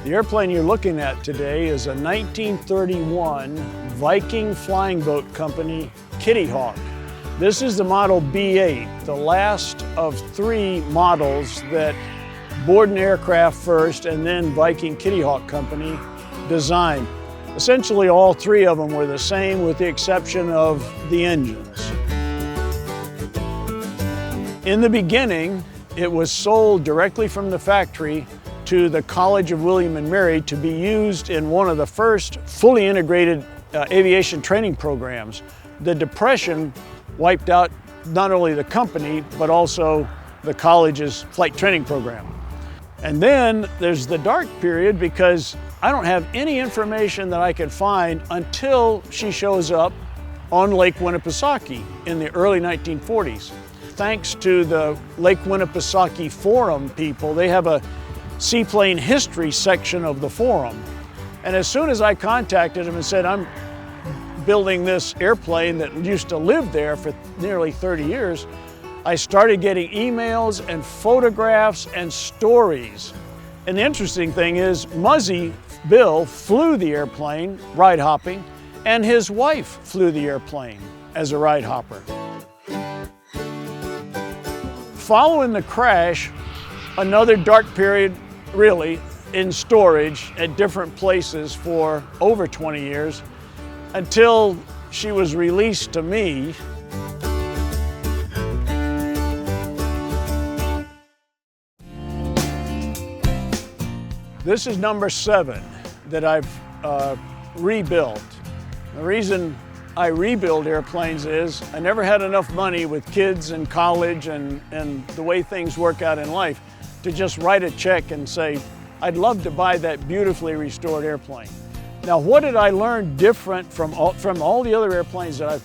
The airplane you're looking at today is a 1931 Viking Flying Boat Company Kitty Hawk. This is the model B-8, the last of 3 models that Borden Aircraft first and then Viking Kitty Hawk Company designed. Essentially all 3 of them were the same with the exception of the engines. In the beginning, it was sold directly from the factory to the College of William and Mary to be used in one of the first fully integrated aviation training programs. The Depression wiped out not only the company, but also the college's flight training program. And then there's the dark period because I don't have any information that I can find until she shows up on Lake Winnipesaukee in the early 1940s. Thanks to the Lake Winnipesaukee Forum people, they have a seaplane history section of the forum. And as soon as I contacted them and said, I'm building this airplane that used to live there for nearly 30 years, I started getting emails and photographs and stories. And the interesting thing is, Muzzy Bill flew the airplane, ride hopping, and his wife flew the airplane as a ride hopper. Following the crash, another dark period, really, in storage at different places for over 20 years until she was released to me. This is number 7 that I've rebuilt. The reason I rebuild airplanes is I never had enough money with kids and college and the way things work out in life to just write a check and say, I'd love to buy that beautifully restored airplane. Now, what did I learn different from all the other airplanes that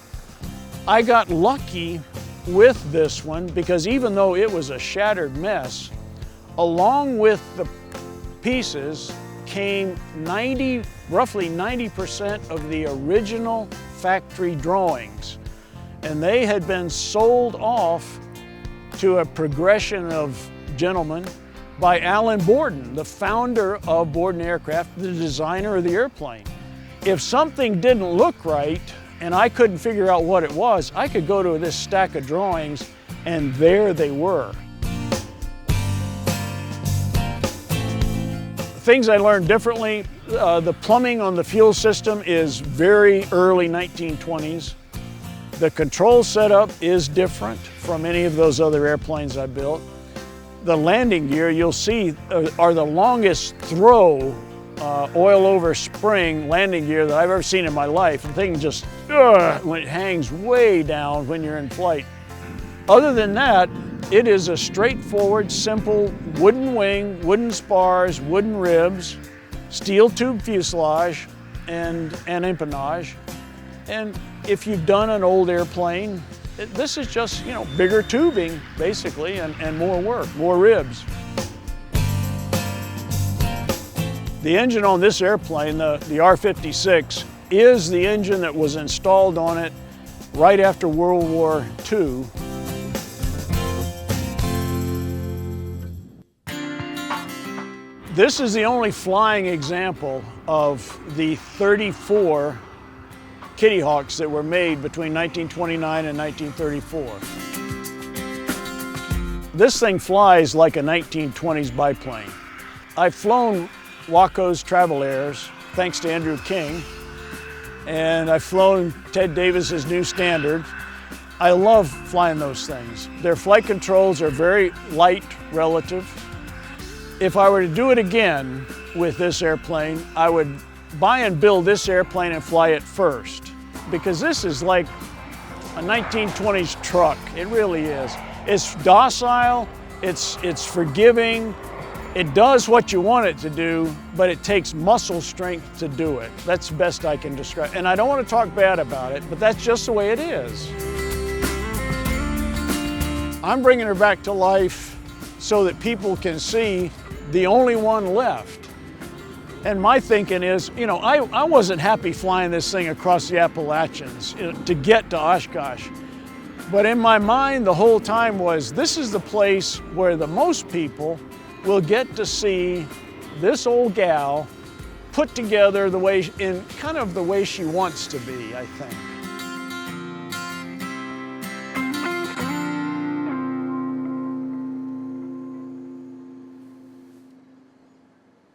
I got lucky with this one because even though it was a shattered mess, along with the pieces came roughly 90% of the original factory drawings. And they had been sold off to a progression of gentlemen by Alan Borden, the founder of Borden Aircraft, the designer of the airplane. If something didn't look right and I couldn't figure out what it was, I could go to this stack of drawings and there they were. Things I learned differently, the plumbing on the fuel system is very early 1920s. The control setup is different from any of those other airplanes I built. The landing gear, you'll see, are the longest throw oil over spring landing gear that I've ever seen in my life. The thing just, when it hangs way down when you're in flight. Other than that, it is a straightforward, simple wooden wing, wooden spars, wooden ribs, steel tube fuselage, and empennage. And if you've done an old airplane, this is just, bigger tubing, basically, and more work, more ribs. The engine on this airplane, the R-56, is the engine that was installed on it right after World War II. This is the only flying example of the 34 Kitty Hawks that were made between 1929 and 1934. This thing flies like a 1920s biplane. I've flown Waco's Travel Airs, thanks to Andrew King, and I've flown Ted Davis's New Standard. I love flying those things. Their flight controls are very light relative. If I were to do it again with this airplane, I would buy and build this airplane and fly it first, because this is like a 1920s truck. It really is. It's docile, it's forgiving, it does what you want it to do, but it takes muscle strength to do it. That's the best I can describe. And I don't want to talk bad about it, but that's just the way it is. I'm bringing her back to life so that people can see the only one left. And my thinking is, I wasn't happy flying this thing across the Appalachians to get to Oshkosh. But in my mind the whole time was, this is the place where the most people will get to see this old gal put together the way, in kind of the way she wants to be, I think.